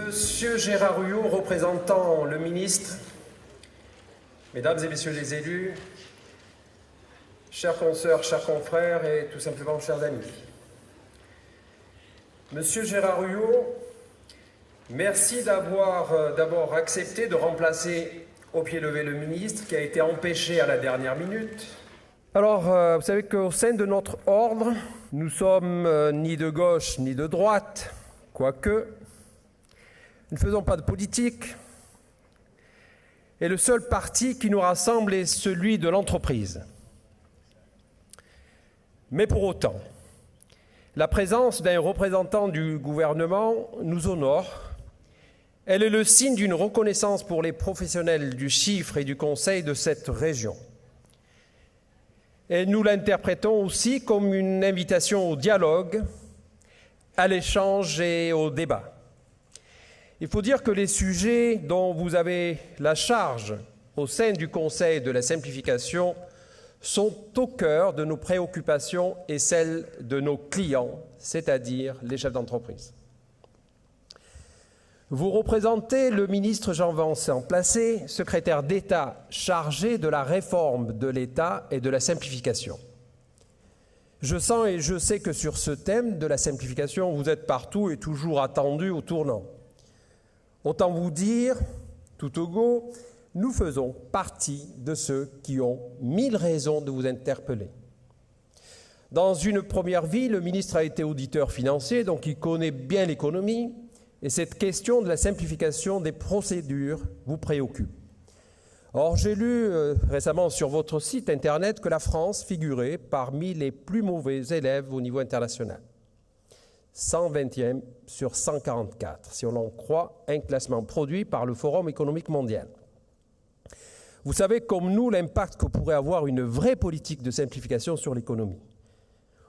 Monsieur Gérard Huyot, représentant le ministre, Mesdames et Messieurs les élus, chers consoeurs, chers confrères et tout simplement chers amis. Monsieur Gérard Huyot, merci d'avoir d'abord accepté de remplacer au pied levé le ministre qui a été empêché à la dernière minute. Alors, vous savez qu'au sein de notre ordre, nous sommes ni de gauche ni de droite, quoique nous ne faisons pas de politique. Et le seul parti qui nous rassemble est celui de l'entreprise. Mais pour autant, la présence d'un représentant du gouvernement nous honore. Elle est le signe d'une reconnaissance pour les professionnels du chiffre et du conseil de cette région. Et nous l'interprétons aussi comme une invitation au dialogue, à l'échange et au débat. Il faut dire que les sujets dont vous avez la charge au sein du Conseil de la simplification sont au cœur de nos préoccupations et celles de nos clients, c'est-à-dire les chefs d'entreprise. Vous représentez le ministre Jean-Vincent Placé, secrétaire d'État chargé de la réforme de l'État et de la simplification. Je sens et je sais que sur ce thème de la simplification, vous êtes partout et toujours attendu au tournant. Autant vous dire, tout au go, nous faisons partie de ceux qui ont 1000 raisons de vous interpeller. Dans une première vie, le ministre a été auditeur financier, donc il connaît bien l'économie, et cette question de la simplification des procédures vous préoccupe. Or, j'ai lu récemment sur votre site Internet que la France figurait parmi les plus mauvais élèves au niveau international. 120e sur 144, si on en croit un classement produit par le Forum économique mondial. Vous savez comme nous l'impact que pourrait avoir une vraie politique de simplification sur l'économie.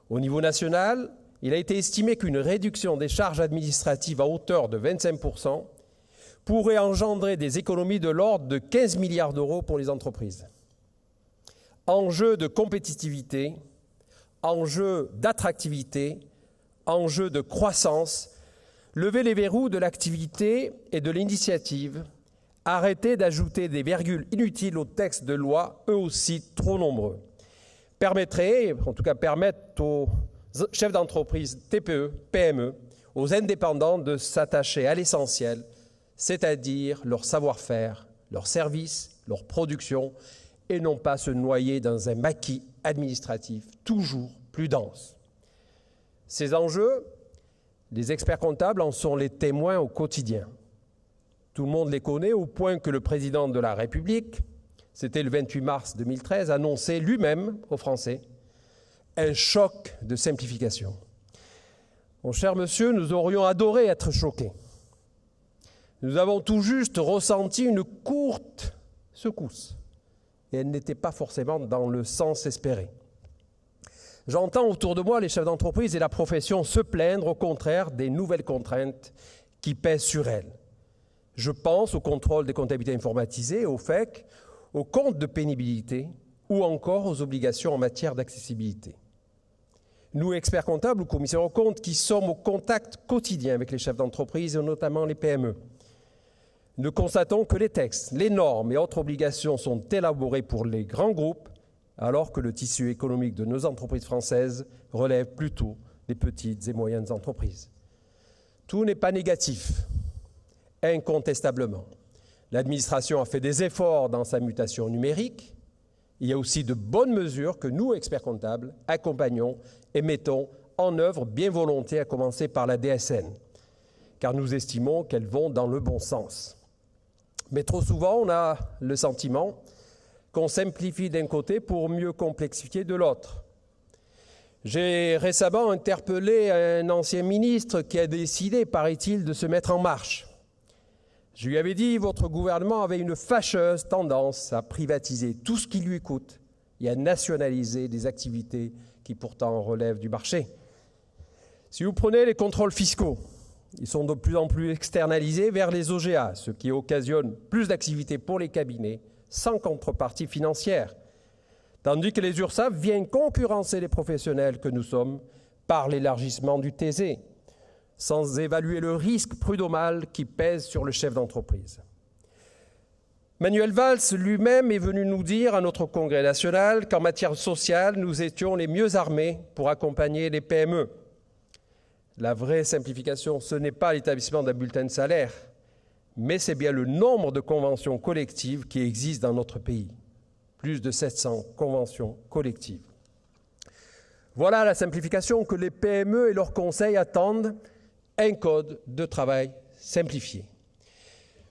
Au niveau national, il a été estimé qu'une réduction des charges administratives à hauteur de 25% pourrait engendrer des économies de l'ordre de 15 milliards d'euros pour les entreprises. Enjeu de compétitivité, enjeu d'attractivité, enjeu de croissance, lever les verrous de l'activité et de l'initiative, arrêter d'ajouter des virgules inutiles aux textes de loi, eux aussi trop nombreux, permettrait, en tout cas permettre aux chefs d'entreprise TPE, PME, aux indépendants de s'attacher à l'essentiel, c'est-à-dire leur savoir-faire, leurs services, leur production, et non pas se noyer dans un maquis administratif toujours plus dense. Ces enjeux, les experts comptables en sont les témoins au quotidien. Tout le monde les connaît au point que le président de la République, c'était le 28 mars 2013, annonçait lui-même aux Français un choc de simplification. Mon cher monsieur, nous aurions adoré être choqués. Nous avons tout juste ressenti une courte secousse et elle n'était pas forcément dans le sens espéré. J'entends autour de moi les chefs d'entreprise et la profession se plaindre au contraire des nouvelles contraintes qui pèsent sur elles. Je pense au contrôle des comptabilités informatisées, au FEC, aux comptes de pénibilité ou encore aux obligations en matière d'accessibilité. Nous, experts comptables ou commissaires aux comptes, qui sommes au contact quotidien avec les chefs d'entreprise et notamment les PME, nous constatons que les textes, les normes et autres obligations sont élaborés pour les grands groupes alors que le tissu économique de nos entreprises françaises relève plutôt des petites et moyennes entreprises. Tout n'est pas négatif, incontestablement. L'administration a fait des efforts dans sa mutation numérique. Il y a aussi de bonnes mesures que nous, experts comptables, accompagnons et mettons en œuvre bien volontiers, à commencer par la DSN, car nous estimons qu'elles vont dans le bon sens. Mais trop souvent, on a le sentiment qu'on simplifie d'un côté pour mieux complexifier de l'autre. J'ai récemment interpellé un ancien ministre qui a décidé, paraît-il, de se mettre en marche. Je lui avais dit, votre gouvernement avait une fâcheuse tendance à privatiser tout ce qui lui coûte et à nationaliser des activités qui pourtant relèvent du marché. Si vous prenez les contrôles fiscaux, ils sont de plus en plus externalisés vers les OGA, ce qui occasionne plus d'activités pour les cabinets sans contrepartie financière, tandis que les URSSAF viennent concurrencer les professionnels que nous sommes par l'élargissement du TAISE. sans évaluer le risque prud'homal qui pèse sur le chef d'entreprise. Manuel Valls lui-même est venu nous dire à notre Congrès national qu'en matière sociale, nous étions les mieux armés pour accompagner les PME. La vraie simplification, ce n'est pas l'établissement d'un bulletin de salaire, mais c'est bien le nombre de conventions collectives qui existent dans notre pays. Plus de 700 conventions collectives. Voilà la simplification que les PME et leurs conseils attendent, un code de travail simplifié.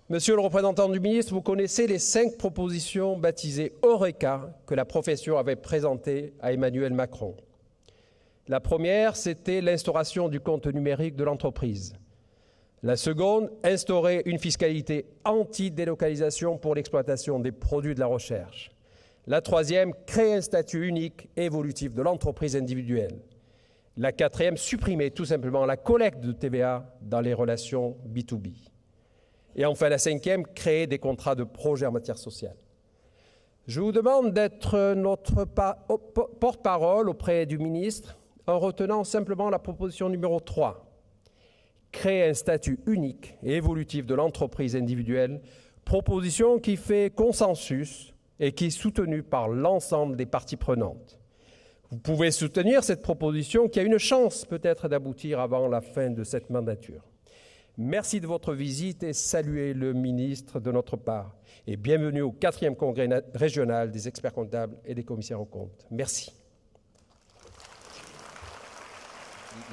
Monsieur le représentant du ministre, vous connaissez les 5 propositions baptisées Eureka que la profession avait présentées à Emmanuel Macron. La première, c'était l'instauration du compte numérique de l'entreprise. La seconde, instaurer une fiscalité anti-délocalisation pour l'exploitation des produits de la recherche. La troisième, créer un statut unique et évolutif de l'entreprise individuelle. La quatrième, supprimer tout simplement la collecte de TVA dans les relations B2B. Et enfin, la cinquième, créer des contrats de projet en matière sociale. Je vous demande d'être notre porte-parole auprès du ministre en retenant simplement la proposition numéro 3. Créer un statut unique et évolutif de l'entreprise individuelle, proposition qui fait consensus et qui est soutenue par l'ensemble des parties prenantes. Vous pouvez soutenir cette proposition qui a une chance peut-être d'aboutir avant la fin de cette mandature. Merci de votre visite et saluez le ministre de notre part. Et bienvenue au 4e congrès régional des experts comptables et des commissaires aux comptes. Merci.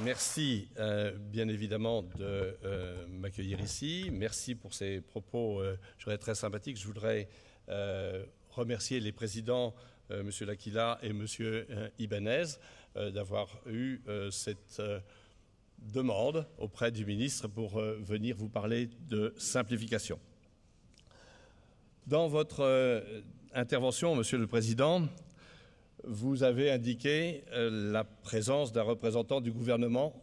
Merci bien évidemment de m'accueillir ici. Merci pour ces propos, je dirais, très sympathiques. Je voudrais remercier les présidents, M. Lakila et M. Ibanez, d'avoir eu cette demande auprès du ministre pour venir vous parler de simplification. Dans votre intervention, Monsieur le Président, vous avez indiqué la présence d'un représentant du gouvernement.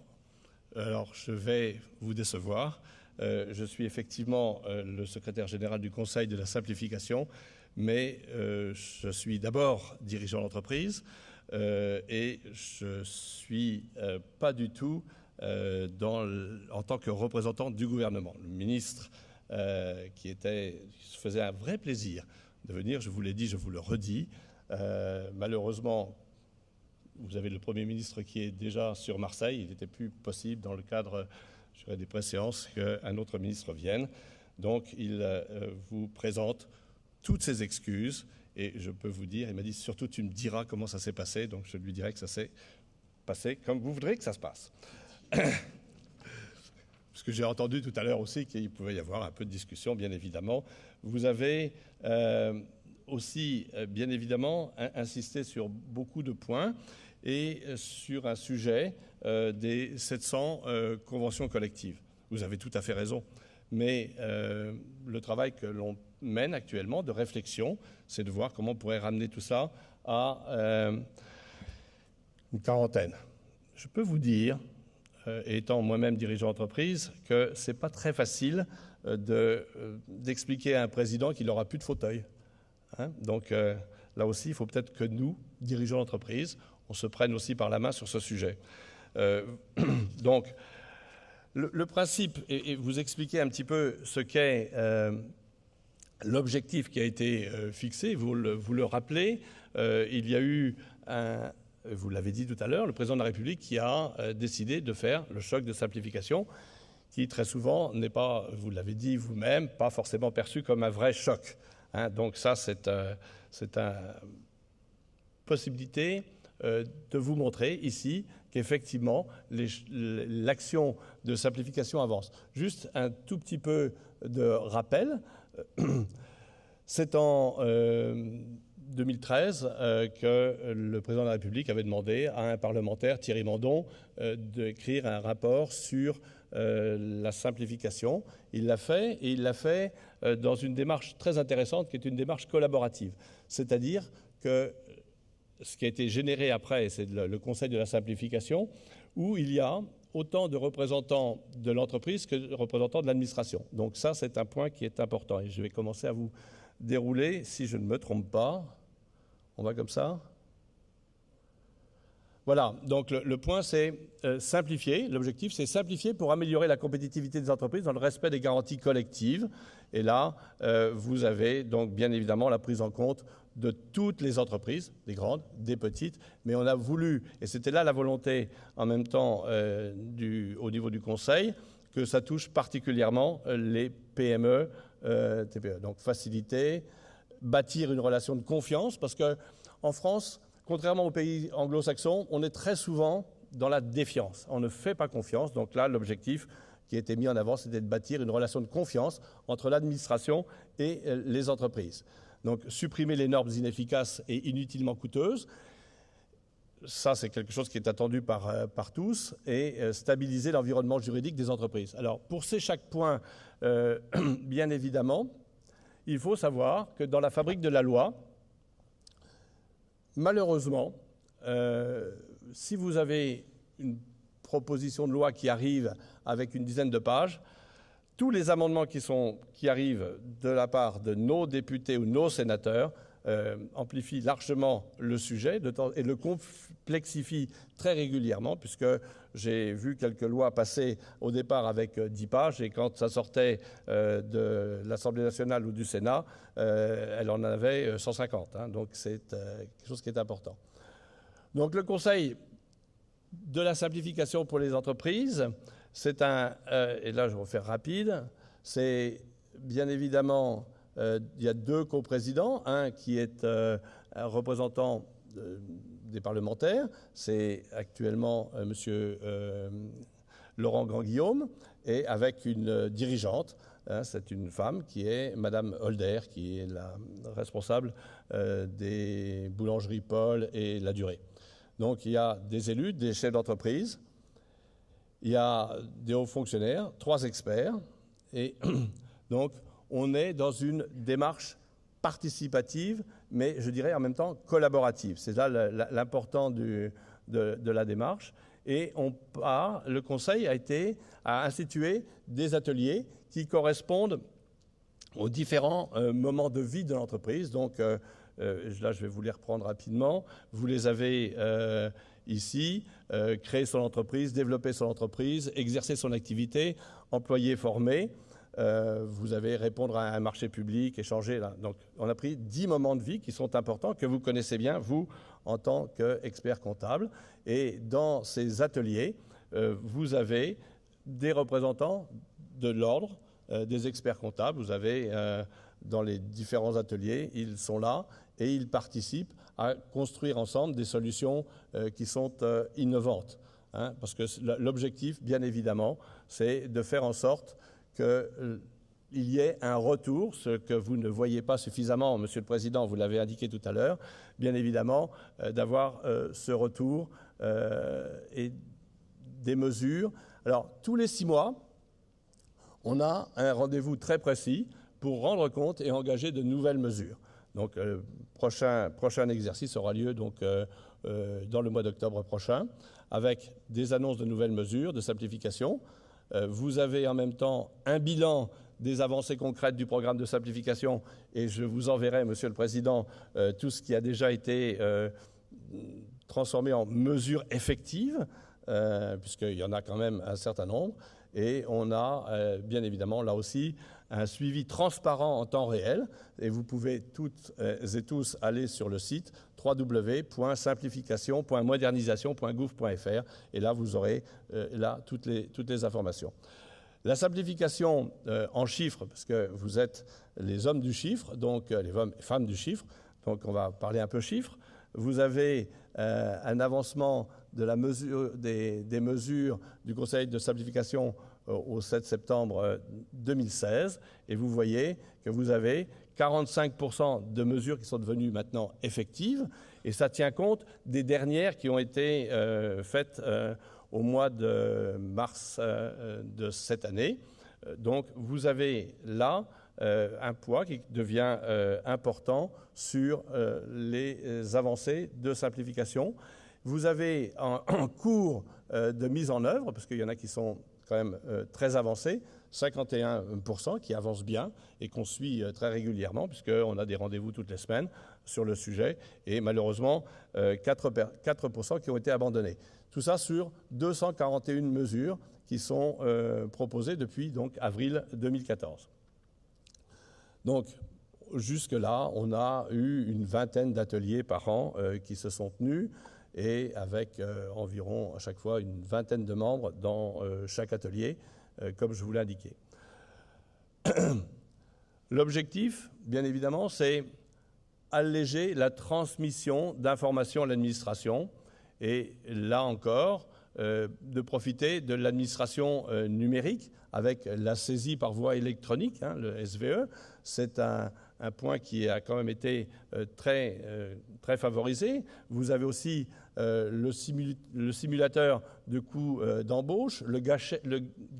Alors, je vais vous décevoir. Je suis effectivement le secrétaire général du Conseil de la simplification, mais je suis d'abord dirigeant d'entreprise et je ne suis pas du tout en tant que représentant du gouvernement. Le ministre qui se faisait un vrai plaisir de venir, je vous l'ai dit, je vous le redis. Malheureusement, vous avez le Premier ministre qui est déjà sur Marseille. Il n'était plus possible dans le cadre des préséances qu'un autre ministre vienne. Donc, il vous présente toutes ses excuses. Et je peux vous dire, il m'a dit surtout tu me diras comment ça s'est passé. Donc, je lui dirai que ça s'est passé comme vous voudrez que ça se passe. Parce que j'ai entendu tout à l'heure aussi qu'il pouvait y avoir un peu de discussion, bien évidemment. Vous avez aussi, bien évidemment, insisté sur beaucoup de points et sur un sujet des 700 conventions collectives. Vous avez tout à fait raison. Mais le travail que l'on mène actuellement de réflexion, c'est de voir comment on pourrait ramener tout ça à une quarantaine. Je peux vous dire, étant moi-même dirigeant d'entreprise, que ce n'est pas très facile d'expliquer à un président qu'il n'aura plus de fauteuil. Donc là aussi, il faut peut-être que nous, dirigeants d'entreprise, on se prenne aussi par la main sur ce sujet. Donc, le principe, et vous expliquez un petit peu ce qu'est l'objectif qui a été fixé, vous le rappelez, il y a eu vous l'avez dit tout à l'heure, le président de la République qui a décidé de faire le choc de simplification, qui très souvent n'est pas, vous l'avez dit vous-même, pas forcément perçu comme un vrai choc. Donc ça, c'est une possibilité de vous montrer ici qu'effectivement, l'action de simplification avance. Juste un tout petit peu de rappel. C'est en 2013 que le président de la République avait demandé à un parlementaire, Thierry Mandon, d'écrire un rapport sur la simplification. Il l'a fait, et il l'a fait dans une démarche très intéressante qui est une démarche collaborative. C'est-à-dire que ce qui a été généré après, c'est le Conseil de la simplification, où il y a autant de représentants de l'entreprise que de représentants de l'administration. Donc ça, c'est un point qui est important. Et je vais commencer à vous dérouler, si je ne me trompe pas. On va comme ça. Voilà, donc le point c'est simplifier. L'objectif c'est simplifier pour améliorer la compétitivité des entreprises dans le respect des garanties collectives. Et là, vous avez donc bien évidemment la prise en compte de toutes les entreprises, des grandes, des petites, mais on a voulu, et c'était là la volonté en même temps au niveau du Conseil, que ça touche particulièrement les PME, TPE. Donc faciliter, bâtir une relation de confiance, parce qu'en France, contrairement aux pays anglo-saxons, on est très souvent dans la défiance. On ne fait pas confiance. Donc là, l'objectif qui a été mis en avant, c'était de bâtir une relation de confiance entre l'administration et les entreprises. Donc supprimer les normes inefficaces et inutilement coûteuses, ça c'est quelque chose qui est attendu par tous, et stabiliser l'environnement juridique des entreprises. Alors pour chaque point, bien évidemment, il faut savoir que dans la fabrique de la loi, malheureusement, si vous avez une proposition de loi qui arrive avec une dizaine de pages, tous les amendements qui arrivent de la part de nos députés ou nos sénateurs amplifient largement le sujet et le complexifient très régulièrement, puisque j'ai vu quelques lois passer au départ avec 10 pages, et quand ça sortait de l'Assemblée nationale ou du Sénat, elle en avait 150. Hein, donc c'est quelque chose qui est important. Donc le Conseil de la simplification pour les entreprises, c'est et là je vais faire rapide, c'est bien évidemment, il y a 2 coprésidents, un qui est un représentant des parlementaires, c'est actuellement M. Laurent Grand-Guillaume, et avec une dirigeante, hein, c'est une femme qui est Mme Holder, qui est la responsable des boulangeries Paul et La Durée. Donc il y a des élus, des chefs d'entreprise, il y a des hauts fonctionnaires, 3 experts, et donc on est dans une démarche participative, mais je dirais en même temps collaborative. C'est là l'important de la démarche. Et le Conseil a institué des ateliers qui correspondent aux différents moments de vie de l'entreprise. Donc là, je vais vous les reprendre rapidement. Vous les avez ici. Créer son entreprise, développer son entreprise, exercer son activité, employé formé. Vous avez répondre à un marché public, échanger. Là. Donc, on a pris 10 moments de vie qui sont importants, que vous connaissez bien, vous, en tant qu'expert comptable. Et dans ces ateliers, vous avez des représentants de l'ordre, des experts comptables. Vous avez, dans les différents ateliers, ils sont là et ils participent à construire ensemble des solutions qui sont innovantes. Hein, parce que l'objectif, bien évidemment, c'est de faire en sorte qu'il y ait un retour, ce que vous ne voyez pas suffisamment, Monsieur le Président, vous l'avez indiqué tout à l'heure, bien évidemment, d'avoir ce retour et des mesures. Alors, tous les 6 mois, on a un rendez-vous très précis pour rendre compte et engager de nouvelles mesures. Donc, le prochain exercice aura lieu donc, dans le mois d'octobre prochain, avec des annonces de nouvelles mesures de simplification. Vous avez en même temps un bilan des avancées concrètes du programme de simplification, et je vous enverrai, Monsieur le Président, tout ce qui a déjà été transformé en mesures effectives, puisqu'il y en a quand même un certain nombre. Et on a, bien évidemment, là aussi, un suivi transparent en temps réel. Et vous pouvez toutes et tous aller sur le site www.simplification.modernisation.gouv.fr. Et là, vous aurez toutes les informations. La simplification en chiffres, parce que vous êtes les hommes du chiffre, donc les hommes et femmes du chiffre, donc on va parler un peu chiffres. Vous avez un avancement de la mesure, des mesures du Conseil de simplification au 7 septembre 2016, et vous voyez que vous avez 45% de mesures qui sont devenues maintenant effectives, et ça tient compte des dernières qui ont été faites au mois de mars de cette année. Donc vous avez là un poids qui devient important sur les avancées de simplification. Vous avez en cours de mise en œuvre, parce qu'il y en a qui sont quand même très avancés, 51% qui avance bien et qu'on suit très régulièrement puisqu'on a des rendez-vous toutes les semaines sur le sujet et malheureusement 4% qui ont été abandonnés. Tout ça sur 241 mesures qui sont proposées depuis donc, avril 2014. Donc, jusque-là, on a eu une vingtaine d'ateliers par an qui se sont tenus et avec environ à chaque fois une vingtaine de membres dans chaque atelier, comme je vous l'ai indiqué. L'objectif, bien évidemment, c'est alléger la transmission d'informations à l'administration et là encore, de profiter de l'administration numérique avec la saisie par voie électronique, hein, le SVE. C'est un point qui a quand même été très favorisé. Vous avez aussi le simulateur de coûts d'embauche, le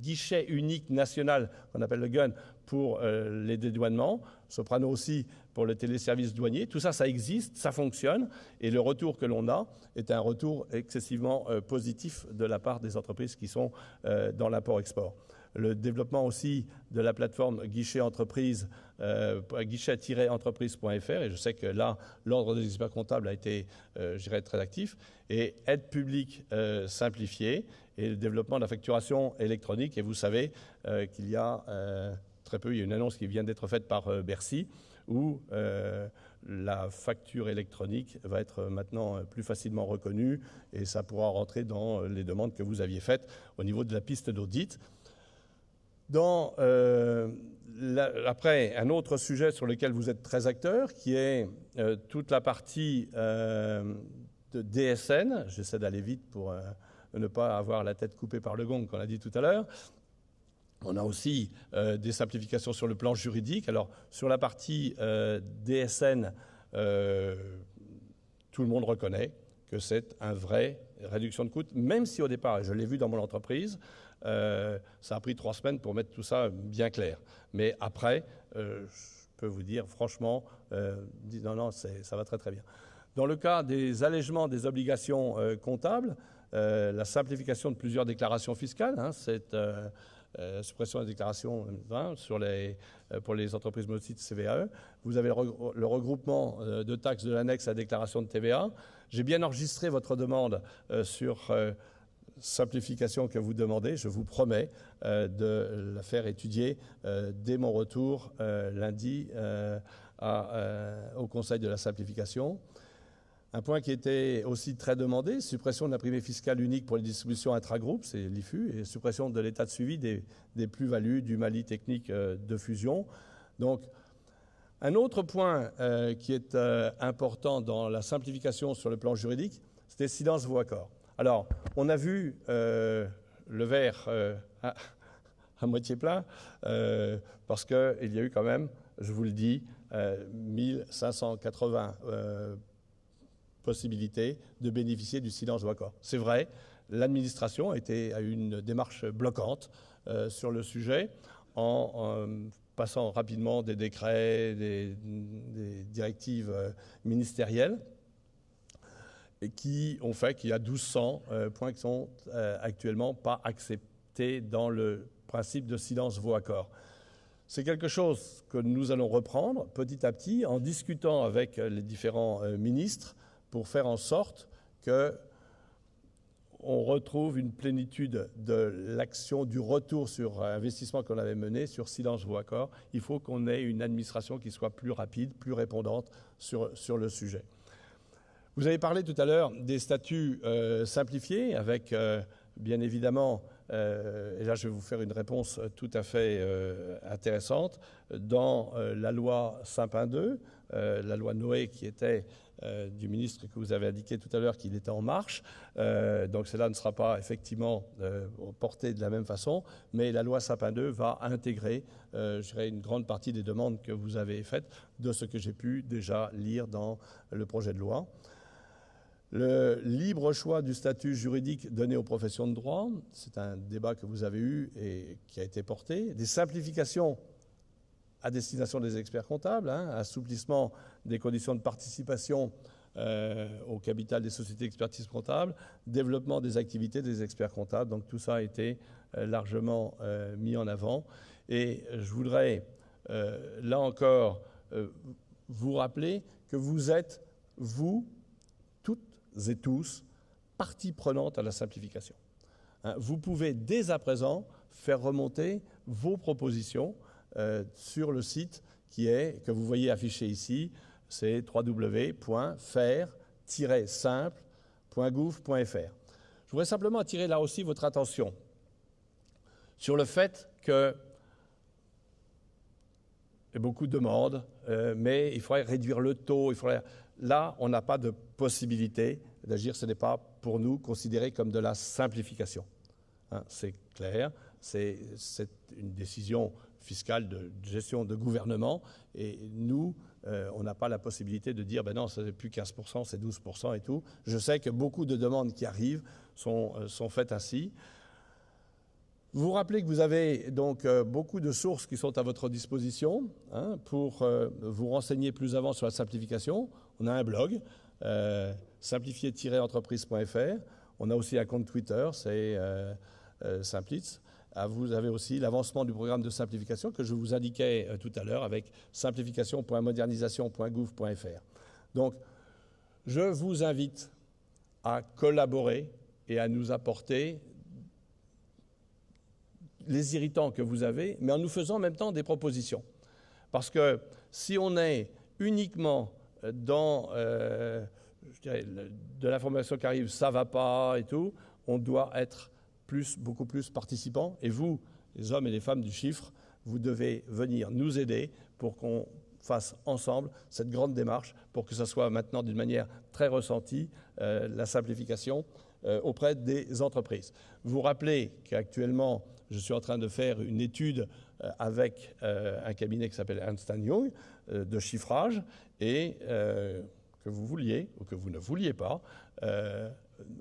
guichet unique national qu'on appelle le GUN pour les dédouanements, Soprano aussi pour le téléservice douanier. Tout ça, ça existe, ça fonctionne et le retour que l'on a est un retour excessivement positif de la part des entreprises qui sont dans l'import-export. Le développement aussi de la plateforme guichet-entreprise, guichet-entreprise.fr, et je sais que là, l'ordre des experts comptables a été, je dirais, très actif, et aide publique simplifiée, et le développement de la facturation électronique. Et vous savez qu'il y a très peu, il y a une annonce qui vient d'être faite par Bercy, où la facture électronique va être maintenant plus facilement reconnue, et ça pourra rentrer dans les demandes que vous aviez faites au niveau de la piste d'audit. Après, un autre sujet sur lequel vous êtes très acteur, qui est toute la partie de DSN. J'essaie d'aller vite pour ne pas avoir la tête coupée par le gong, comme on l'a dit tout à l'heure. On a aussi des simplifications sur le plan juridique. Alors, sur la partie DSN, tout le monde reconnaît que c'est une vraie réduction de coûts, même si au départ, et je l'ai vu dans mon entreprise, ça a pris 3 semaines pour mettre tout ça bien clair. Mais après, je peux vous dire franchement, non, ça va très très bien. Dans le cas des allègements des obligations comptables, la simplification de plusieurs déclarations fiscales, hein, cette suppression des déclarations pour les entreprises monotypes CVAE. Vous avez le regroupement de taxes de l'annexe à la déclaration de TVA. J'ai bien enregistré votre demande sur simplification que vous demandez. Je vous promets de la faire étudier dès mon retour lundi au Conseil de la simplification. Un point qui était aussi très demandé, suppression de l'imprimé fiscal unique pour les distributions intragroupes, c'est l'IFU, et suppression de l'état de suivi des plus-values du Mali technique de fusion. Donc, un autre point qui est important dans la simplification sur le plan juridique, c'était silence vaut accord. Alors, on a vu le verre à moitié plein, parce qu'il y a eu quand même, je vous le dis, 1580 possibilité de bénéficier du silence vaut accord. C'est vrai, l'administration a eu une démarche bloquante sur le sujet en passant rapidement des décrets, des directives ministérielles et qui ont fait qu'il y a 1200 points qui sont actuellement pas acceptés dans le principe de silence vaut accord. C'est quelque chose que nous allons reprendre petit à petit en discutant avec les différents ministres pour faire en sorte qu'on retrouve une plénitude de l'action, du retour sur investissement qu'on avait mené sur silence vaut accord. Il faut qu'on ait une administration qui soit plus rapide, plus répondante sur le sujet. Vous avez parlé tout à l'heure des statuts simplifiés avec, bien évidemment, et là je vais vous faire une réponse tout à fait intéressante, dans la loi Sapin II, la loi Noé qui était du ministre que vous avez indiqué tout à l'heure qu'il était en marche. Donc cela ne sera pas effectivement porté de la même façon, mais la loi Sapin II va intégrer, je dirais, une grande partie des demandes que vous avez faites de ce que j'ai pu déjà lire dans le projet de loi. Le libre choix du statut juridique donné aux professions de droit, c'est un débat que vous avez eu et qui a été porté. Des simplifications à destination des experts comptables, assouplissement des conditions de participation au capital des sociétés d'expertise comptable, développement des activités des experts comptables. Donc tout ça a été largement mis en avant. Et je voudrais, là encore, vous rappeler que vous êtes, vous, toutes et tous, partie prenante à la simplification. Vous pouvez dès à présent faire remonter vos propositions sur le site que vous voyez affiché ici, c'est www.faire-simple.gouv.fr. Je voudrais simplement attirer là aussi votre attention sur le fait que il y a beaucoup de demandes, mais il faudrait réduire le taux. Là, on n'a pas de possibilité d'agir. Ce n'est pas pour nous considéré comme de la simplification. C'est clair, c'est une décision fiscale de gestion de gouvernement. Et nous, on n'a pas la possibilité de dire, ben non, ce n'est plus 15%, c'est 12% et tout. Je sais que beaucoup de demandes qui arrivent sont faites ainsi. Vous rappelez que vous avez donc beaucoup de sources qui sont à votre disposition pour vous renseigner plus avant sur la simplification. On a un blog, simplifier-entreprise.fr. On a aussi un compte Twitter, c'est Simplitz. Vous avez aussi l'avancement du programme de simplification que je vous indiquais tout à l'heure avec simplification.modernisation.gouv.fr. Donc, je vous invite à collaborer et à nous apporter les irritants que vous avez, mais en nous faisant en même temps des propositions. Parce que si on est uniquement dans de l'information qui arrive, ça ne va pas et tout, on doit être beaucoup plus participants. Et vous, les hommes et les femmes du chiffre, vous devez venir nous aider pour qu'on fasse ensemble cette grande démarche, pour que ce soit maintenant d'une manière très ressentie, la simplification auprès des entreprises. Vous rappelez qu'actuellement, je suis en train de faire une étude avec un cabinet qui s'appelle Ernst & Young de chiffrage et que vous vouliez ou que vous ne vouliez pas,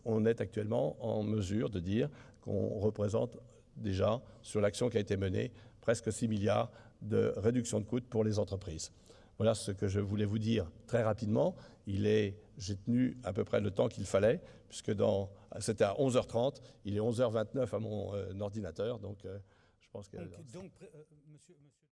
on est actuellement en mesure de dire qu'on représente déjà, sur l'action qui a été menée, presque 6 milliards de réduction de coûts pour les entreprises. Voilà ce que je voulais vous dire très rapidement. J'ai tenu à peu près le temps qu'il fallait, puisque c'était à 11h30, il est 11h29 à mon ordinateur, donc je pense que... Donc,